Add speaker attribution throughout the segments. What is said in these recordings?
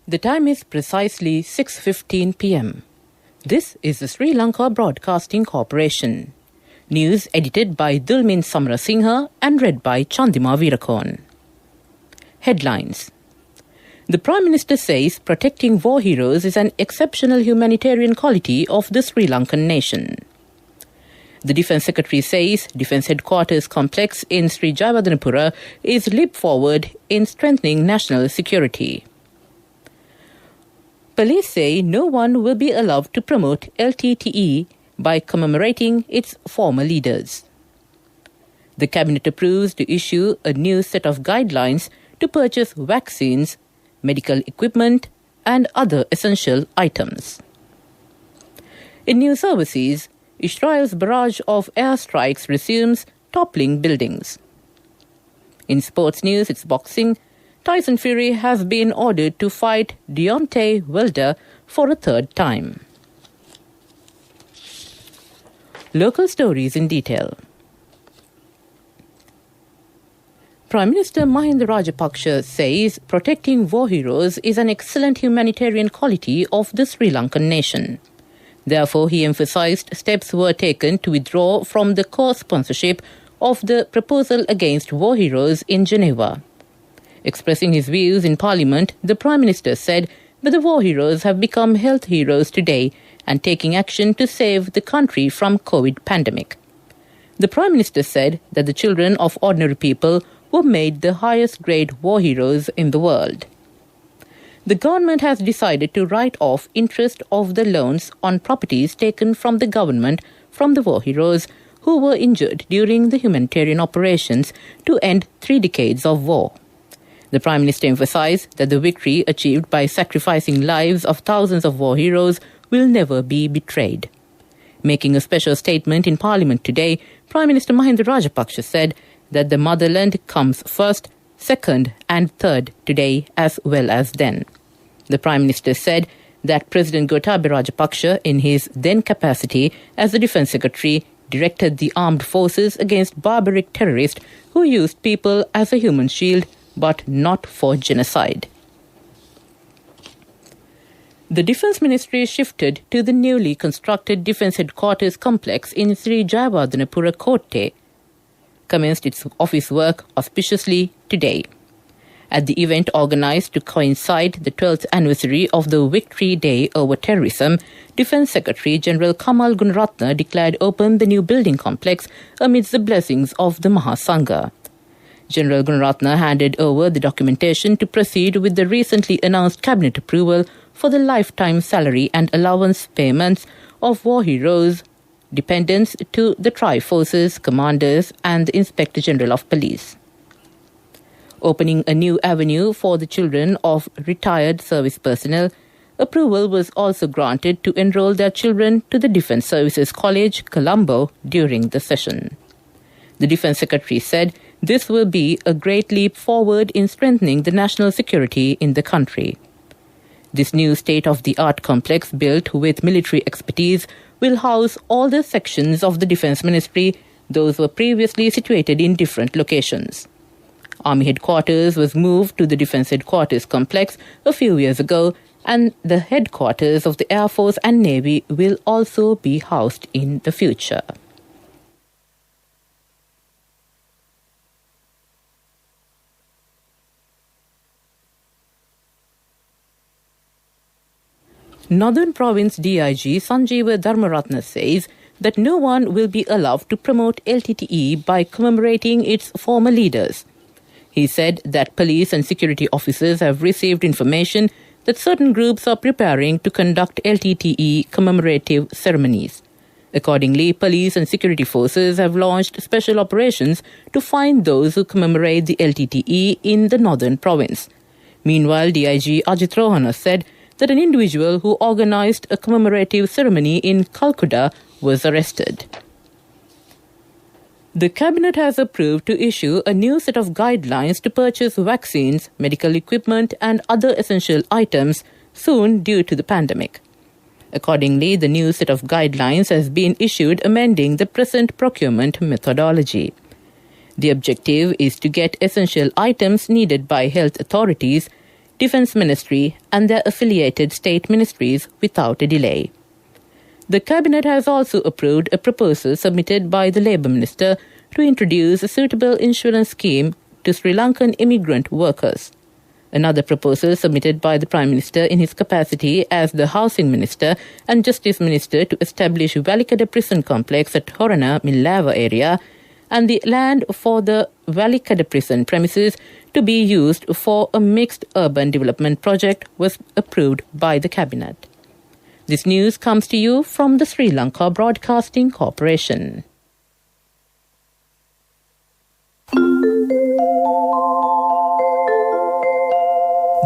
Speaker 1: The time is precisely 6:15 p.m. This is the Sri Lanka Broadcasting Corporation. News edited by Dulmin Samrasinghe and read by Chandima Veerakorn. Headlines. The Prime Minister says protecting war heroes is an exceptional humanitarian quality of the Sri Lankan nation. The Defence Secretary says Defence Headquarters complex in Sri Jayawardenepura is leap forward in strengthening national security. Police say no one will be allowed to promote LTTE by commemorating its former leaders. The Cabinet approves to issue a new set of guidelines to purchase vaccines, medical equipment and other essential items. In news overseas, Israel's barrage of airstrikes resumes, toppling buildings. In sports news, it's boxing. Tyson Fury has been ordered to fight Deontay Wilder for a third time. Local stories in detail. Prime Minister Mahinda Rajapaksa says protecting war heroes is an excellent humanitarian quality of the Sri Lankan nation. Therefore, he emphasized steps were taken to withdraw from the co-sponsorship of the proposal against war heroes in Geneva. Expressing his views in Parliament, the Prime Minister said that the war heroes have become health heroes today and taking action to save the country from COVID pandemic. The Prime Minister said that the children of ordinary people were made the highest grade war heroes in the world. The government has decided to write off interest of the loans on properties taken from the government from the war heroes who were injured during the humanitarian operations to end 3 decades of war. The Prime Minister emphasized that the victory achieved by sacrificing lives of thousands of war heroes will never be betrayed. Making a special statement in Parliament today, Prime Minister Mahinda Rajapaksa said that the motherland comes first, second and third today as well as then. The Prime Minister said that President Gotabaya Rajapaksa, in his then capacity as the Defence Secretary, directed the armed forces against barbaric terrorists who used people as a human shield but not for genocide. The Defence Ministry shifted to the newly constructed Defence Headquarters complex in Sri Jayawardenepura Kotte, commenced its office work auspiciously today. At the event organised to coincide the 12th anniversary of the Victory Day over terrorism, Defence Secretary General Kamal Gunaratne declared open the new building complex amidst the blessings of the Mahasangha. General Gunaratne handed over the documentation to proceed with the recently announced cabinet approval for the lifetime salary and allowance payments of war heroes, dependents to the Tri-Forces commanders and the Inspector General of Police. Opening a new avenue for the children of retired service personnel, approval was also granted to enrol their children to the Defence Services College, Colombo, during the session. The Defence Secretary said this will be a great leap forward in strengthening the national security in the country. This new state-of-the-art complex, built with military expertise, will house all the sections of the Defence Ministry. Those were previously situated in different locations. Army headquarters was moved to the Defence Headquarters complex a few years ago, and the headquarters of the Air Force and Navy will also be housed in the future. Northern Province DIG Sanjeeva Dharmaratne says that no one will be allowed to promote LTTE by commemorating its former leaders. He said that police and security officers have received information that certain groups are preparing to conduct LTTE commemorative ceremonies. Accordingly, police and security forces have launched special operations to find those who commemorate the LTTE in the Northern Province. Meanwhile, DIG Ajit Rohana said that an individual who organized a commemorative ceremony in Calcutta was arrested. The Cabinet has approved to issue a new set of guidelines to purchase vaccines, medical equipment and other essential items soon due to the pandemic. Accordingly, the new set of guidelines has been issued amending the present procurement methodology. The objective is to get essential items needed by health authorities, Defence Ministry and their affiliated state ministries without a delay. The Cabinet has also approved a proposal submitted by the Labour Minister to introduce a suitable insurance scheme to Sri Lankan immigrant workers. Another proposal submitted by the Prime Minister in his capacity as the Housing Minister and Justice Minister to establish Valikada Prison Complex at Horana, Millava area, and the land for the Valikada Prison premises to be used for a mixed urban development project was approved by the Cabinet. This news comes to you from the Sri Lanka Broadcasting Corporation.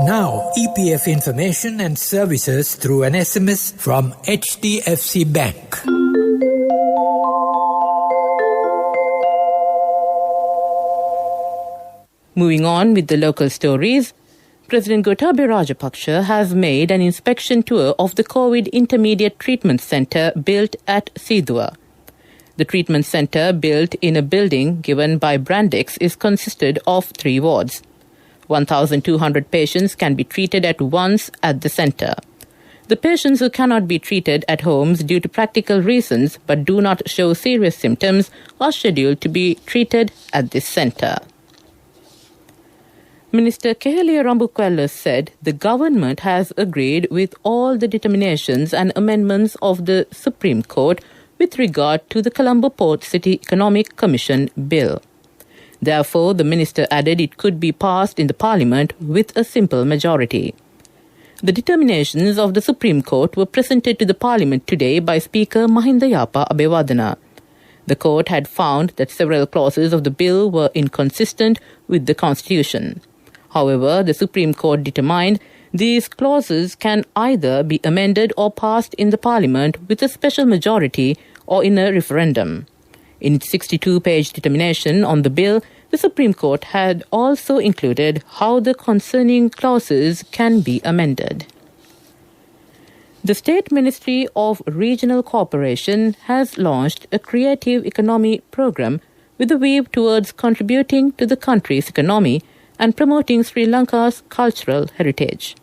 Speaker 2: Now, EPF information and services through an SMS from HDFC Bank.
Speaker 1: Moving on with the local stories, President Gotabaya Rajapaksa has made an inspection tour of the COVID Intermediate Treatment Centre built at Sidua. The treatment centre, built in a building given by Brandex, is consisted of 3 wards. 1,200 patients can be treated at once at the centre. The patients who cannot be treated at homes due to practical reasons but do not show serious symptoms are scheduled to be treated at this centre. Minister Kehelia Rambukwella said the government has agreed with all the determinations and amendments of the Supreme Court with regard to the Colombo Port City Economic Commission Bill. Therefore, the minister added it could be passed in the Parliament with a simple majority. The determinations of the Supreme Court were presented to the Parliament today by Speaker Mahinda Yapa Abeywadana. The court had found that several clauses of the bill were inconsistent with the Constitution. However, the Supreme Court determined these clauses can either be amended or passed in the Parliament with a special majority or in a referendum. In its 62-page determination on the bill, the Supreme Court had also included how the concerning clauses can be amended. The State Ministry of Regional Cooperation has launched a creative economy program with a view towards contributing to the country's economy and promoting Sri Lanka's cultural heritage.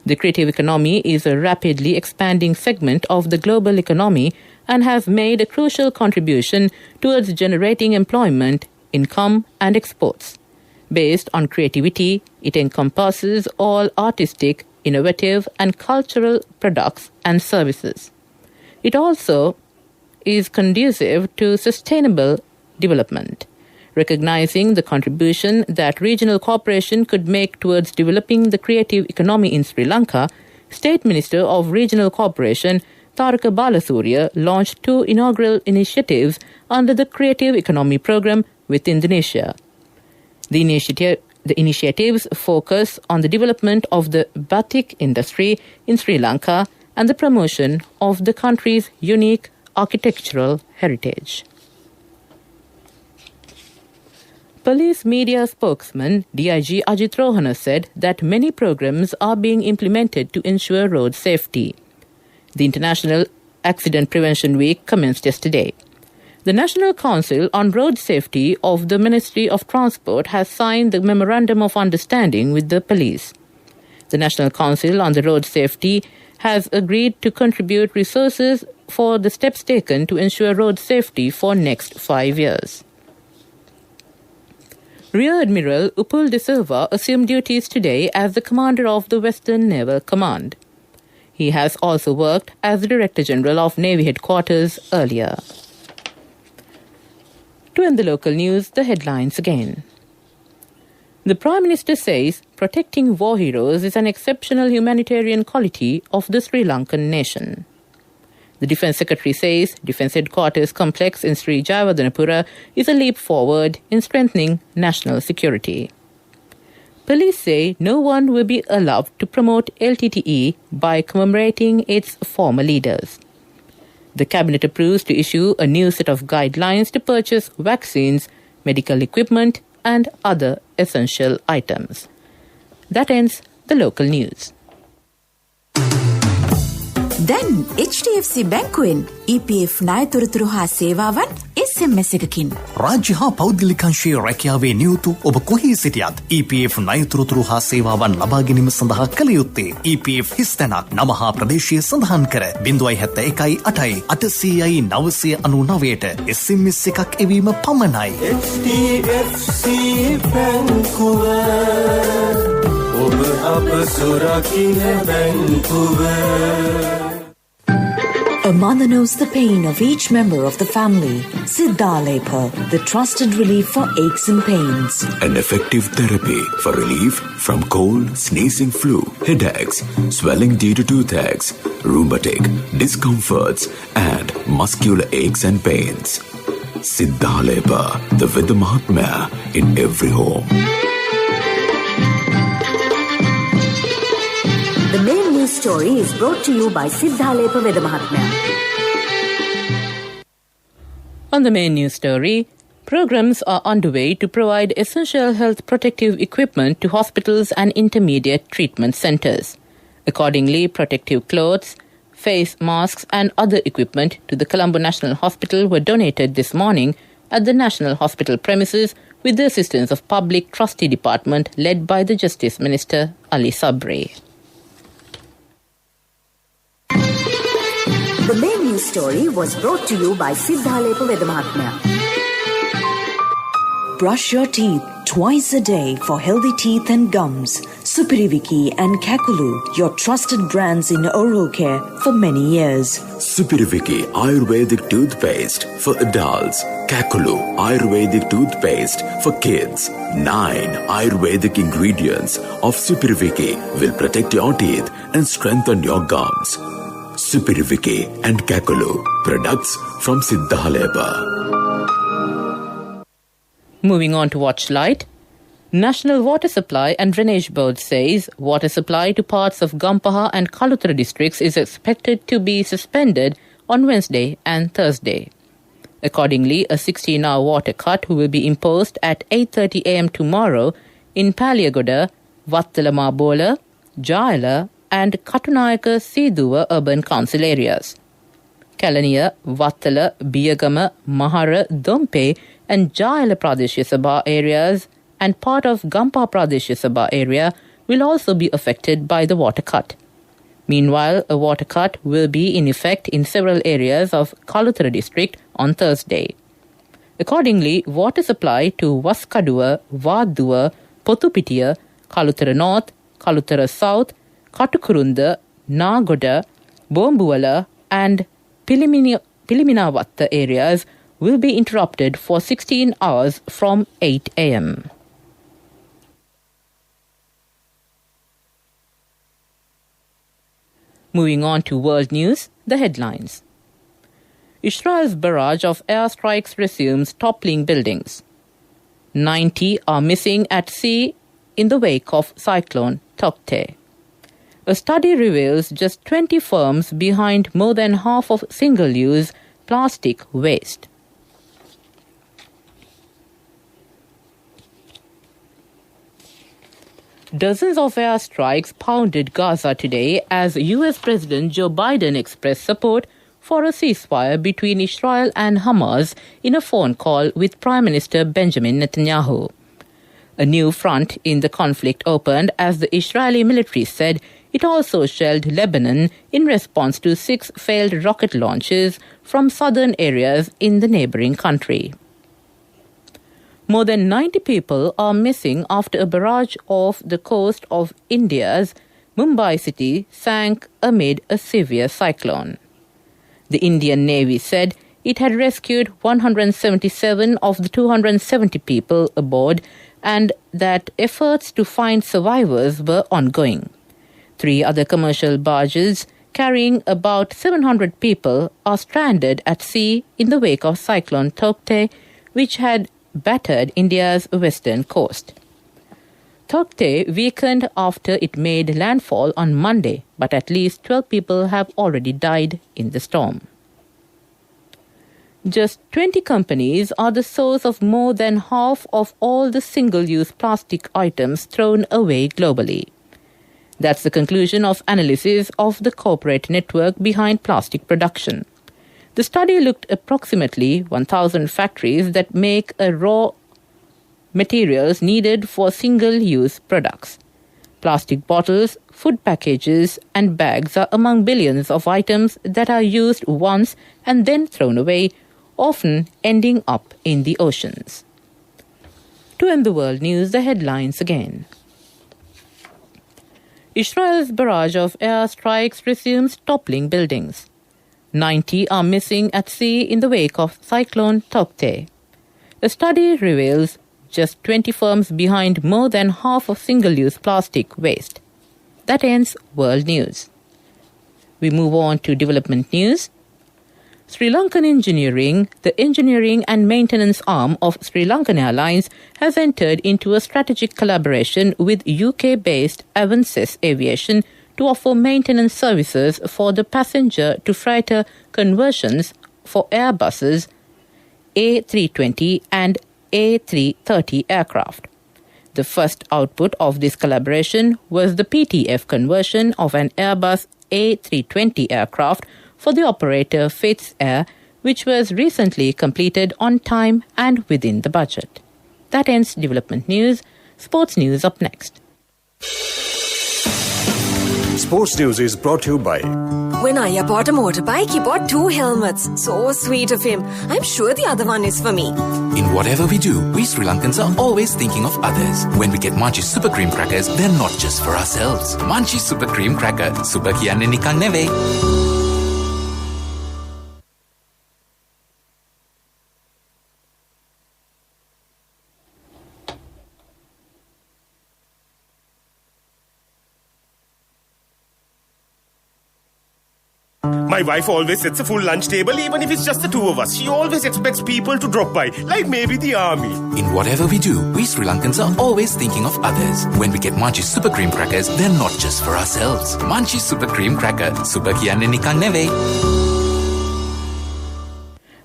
Speaker 1: The creative economy is a rapidly expanding segment of the global economy and has made a crucial contribution towards generating employment, income and exports. Based on creativity, it encompasses all artistic, innovative and cultural products and services. It also is conducive to sustainable development. Recognizing the contribution that regional cooperation could make towards developing the creative economy in Sri Lanka, State Minister of Regional Cooperation Taraka Balasurya launched 2 inaugural initiatives under the Creative Economy Program with Indonesia. The initiatives focus on the development of the batik industry in Sri Lanka and the promotion of the country's unique architectural heritage. Police media spokesman DIG Ajit Rohana said that many programs are being implemented to ensure road safety. The International Accident Prevention Week commenced yesterday. The National Council on Road Safety of the Ministry of Transport has signed the Memorandum of Understanding with the police. The National Council on the Road Safety has agreed to contribute resources for the steps taken to ensure road safety for next 5 years. Rear Admiral Upul De Silva assumed duties today as the commander of the Western Naval Command. He has also worked as the Director General of Navy Headquarters earlier. To end the local news, the headlines again. The Prime Minister says protecting war heroes is an exceptional humanitarian quality of the Sri Lankan nation. The Defence Secretary says Defence Headquarters complex in Sri Jayawardenepura is a leap forward in strengthening national security. Police say no one will be allowed to promote LTTE by commemorating its former leaders. The Cabinet approves to issue a new set of guidelines to purchase vaccines, medical equipment and other essential items. That ends the local news.
Speaker 3: දැන් HDFC බැංකුවෙන් EPF ණය තොරතුරු හා සේවාවන් SMS එකකින්.
Speaker 4: රාජ්‍ය හා පෞද්ගලික අංශයේ රැකියාවේ නියුතු ඔබ කොහේ සිටියත් EPF ණයතුරුතුරු හා සේවාවන් ලබා ගැනීම සඳහා කළ යුත්තේ EPF හිස්තැනක් නම හා ප්‍රදේශය සඳහන් කර 071 800 999ට SMS එකක් එවීම පමණයි.
Speaker 5: HDFC බැංකුව ඔබ අප සුරකින්න බැංකුව.
Speaker 3: A mother knows the pain of each member of the family. Siddhalepa, the trusted relief for aches and pains.
Speaker 6: An effective therapy for relief from cold, sneezing, flu, headaches, swelling due to toothaches, rheumatic, discomforts, and muscular aches and pains. Siddhalepa, the Vidya Mahatmya in every home.
Speaker 3: The main news story is brought to you by Siddhalepa Veda Mahatmya.
Speaker 1: On the main news story, programs are underway to provide essential health protective equipment to hospitals and intermediate treatment centers. Accordingly, protective clothes, face masks and other equipment to the Colombo National Hospital were donated this morning at the National Hospital premises with the assistance of Public Trustee Department led by the Justice Minister Ali Sabri.
Speaker 3: The main news story was brought to you by Siddhalepa Veda Mahatmya. Brush your teeth twice a day for healthy teeth and gums. Supiriviki and Kakulu, your trusted brands in oral care for many years.
Speaker 6: Supiriviki Ayurvedic toothpaste for adults. Kakulu Ayurvedic toothpaste for kids. 9 Ayurvedic ingredients of Supiriviki will protect your teeth and strengthen your gums. Supiriviki and Kakulu, products from Siddhalepa.
Speaker 1: Moving on to Watchlight, National Water Supply and Drainage Board says water supply to parts of Gampaha and Kaluthara districts is expected to be suspended on Wednesday and Thursday. Accordingly, a 16-hour water cut will be imposed at 8:30 a.m. tomorrow in Paliagoda, Vattala Mabola, Jayala and Katunayaka Siduwa urban council areas. Kalaniya, Vattala, Biyagama, Mahara, Dompe and Jayala Pradeshya Sabha areas and part of Gampa Pradeshya Sabha area will also be affected by the water cut. Meanwhile, a water cut will be in effect in several areas of Kaluthara district on Thursday. Accordingly, water supply to Waskaduwa, Vaduwa, Potupitiya, Kaluthara North, Kaluthara South, Katukurunda, Nagoda, Bombuwala and Piliminavatta areas will be interrupted for 16 hours from 8 a.m. Moving on to world news, the headlines. Israel's barrage of airstrikes resumes, toppling buildings. 90 are missing at sea in the wake of cyclone Tokte. A study reveals just 20 firms behind more than half of single-use plastic waste. Dozens of airstrikes pounded Gaza today as US President Joe Biden expressed support for a ceasefire between Israel and Hamas in a phone call with Prime Minister Benjamin Netanyahu. A new front in the conflict opened as the Israeli military said it also shelled Lebanon in response to 6 failed rocket launches from southern areas in the neighboring country. More than 90 people are missing after a barrage off the coast of India's Mumbai city sank amid a severe cyclone. The Indian Navy said it had rescued 177 of the 270 people aboard and that efforts to find survivors were ongoing. 3 other commercial barges carrying about 700 people are stranded at sea in the wake of Cyclone Tokte, which had battered India's western coast. Tokte weakened after it made landfall on Monday, but at least 12 people have already died in the storm. Just 20 companies are the source of more than half of all the single-use plastic items thrown away globally. That's the conclusion of analysis of the corporate network behind plastic production. The study looked at approximately 1,000 factories that make raw materials needed for single-use products. Plastic bottles, food packages and bags are among billions of items that are used once and then thrown away, often ending up in the oceans. To end the world news, the headlines again. Israel's barrage of air strikes resumes toppling buildings. 90 are missing at sea in the wake of Cyclone Taukte. A study reveals just 20 firms behind more than half of single-use plastic waste. That ends world news. We move on to development news. Sri Lankan Engineering, the engineering and maintenance arm of Sri Lankan Airlines, has entered into a strategic collaboration with UK-based Avances Aviation to offer maintenance services for the passenger-to-freighter conversions for Airbuses A320 and A330 aircraft. The first output of this collaboration was the PTF conversion of an Airbus A320 aircraft for the operator Fitz Air, which was recently completed on time and within the budget. That ends development news. Sports news up next.
Speaker 7: Sports news is brought to you by...
Speaker 8: When Aya bought a motorbike, he bought 2 helmets. So sweet of him. I'm sure the other one is for me.
Speaker 9: In whatever we do, we Sri Lankans are always thinking of others. When we get Munchie Super Cream Crackers, they're not just for ourselves. Munchie Super Cream Cracker. Super kiyanne nikan නෙවෙයි.
Speaker 10: My wife always sets a full lunch table even if it's just the two of us. She always expects people to drop by, like maybe the army.
Speaker 9: In whatever we do, we Sri Lankans are always thinking of others. When we get Munchie Super Cream Crackers, they're not just for ourselves. Munchie Super Cream Cracker. Super kiyanne nikan නෙවෙයි.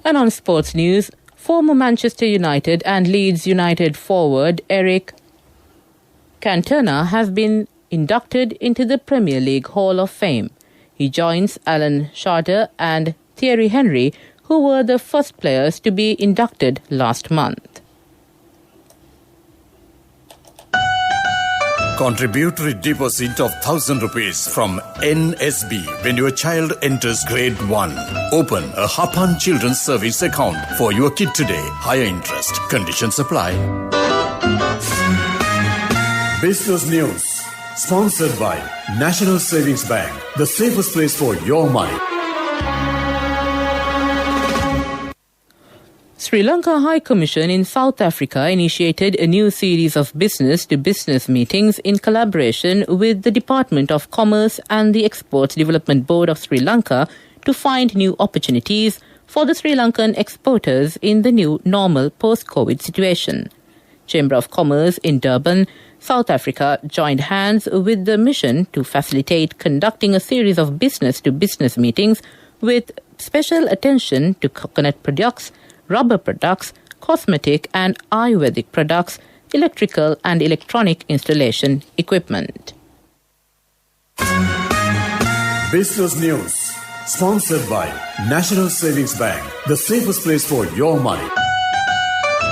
Speaker 1: And on sports news, former Manchester United and Leeds United forward Eric Cantona has been inducted into the Premier League Hall of Fame. He joins Alan Shearer and Thierry Henry, who were the first players to be inducted last month.
Speaker 7: Contributory deposit of ₹1,000 from NSB when your child enters grade 1. Open a Hapan Children's Service account for your kid today. Higher interest. Conditions apply. Business news. Sponsored by National Savings Bank, the safest place for your money.
Speaker 1: Sri Lanka High Commission in South Africa initiated a new series of business-to-business meetings in collaboration with the Department of Commerce and the Exports Development Board of Sri Lanka to find new opportunities for the Sri Lankan exporters in the new normal post-COVID situation. Chamber of Commerce in Durban, South Africa joined hands with the mission to facilitate conducting a series of business-to-business meetings with special attention to coconut products, rubber products, cosmetic and Ayurvedic products, electrical and electronic installation equipment.
Speaker 7: Business news. Sponsored by National Savings Bank, the safest place for your money.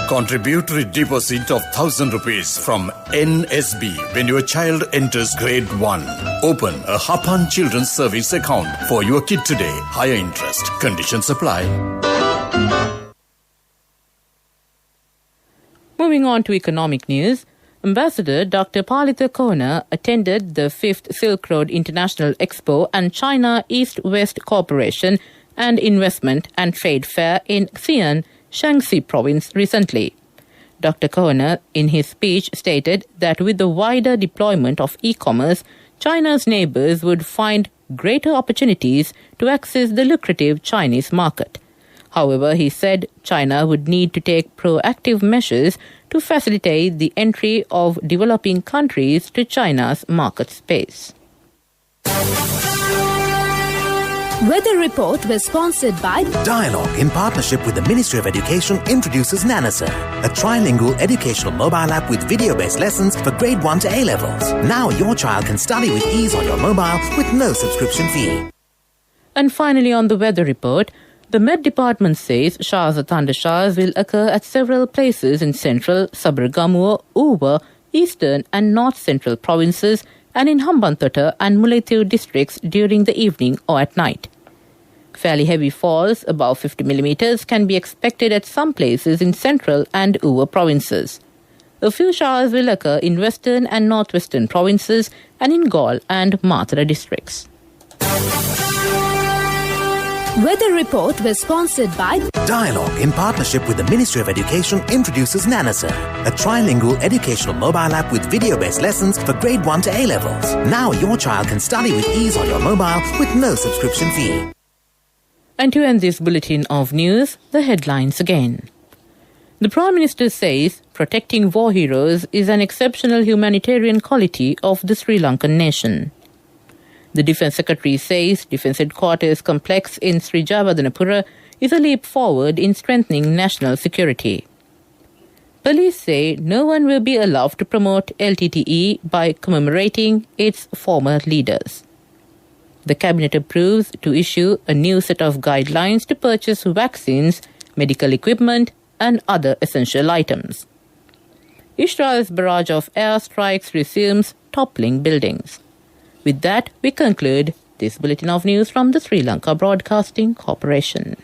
Speaker 7: Contributory deposit of ₹1,000 from NSB when your child enters grade 1. Open a Hapan Children's Service account for your kid today. Higher interest. Conditions apply.
Speaker 1: Moving on to economic news, Ambassador Dr. Palitha Kona attended the 5th Silk Road International Expo and China East-West Cooperation and Investment and Trade Fair in Xi'an, Shaanxi province recently. Dr. Kona, in his speech, stated that with the wider deployment of e-commerce, China's neighbors would find greater opportunities to access the lucrative Chinese market. However, he said China would need to take proactive measures to facilitate the entry of developing countries to China's market space.
Speaker 11: Weather Report was sponsored by
Speaker 12: Dialogue in partnership with the Ministry of Education introduces Nanasir, a trilingual educational mobile app with video-based lessons for grade 1 to A-levels. Now your child can study with ease on your mobile with no subscription fee.
Speaker 1: And finally on the Weather Report, The Met Department says showers or thundershowers will occur at several places in central, Sabaragamuwa, Uva, eastern and north central provinces and in Hambantota and Mullaitivu districts during the evening or at night. Fairly heavy falls, above 50 millimeters, can be expected at some places in central and Uva provinces. A few showers will occur in western and northwestern provinces and in Gaul and Mathura districts.
Speaker 11: Weather report was sponsored by
Speaker 12: Dialogue, in partnership with the Ministry of Education, introduces Nanasa, a trilingual educational mobile app with video-based lessons for grade 1 to A-levels. Now your child can study with ease on your mobile with no subscription fee.
Speaker 1: And to end this bulletin of news, the headlines again. The Prime Minister says protecting war heroes is an exceptional humanitarian quality of the Sri Lankan nation. The Defence Secretary says Defence Headquarters complex in Sri Jayawardenepura is a leap forward in strengthening national security. Police say no one will be allowed to promote LTTE by commemorating its former leaders. The Cabinet approves to issue a new set of guidelines to purchase vaccines, medical equipment and other essential items. Israel's barrage of airstrikes resumes, toppling buildings. With that, we conclude this bulletin of news from the Sri Lanka Broadcasting Corporation.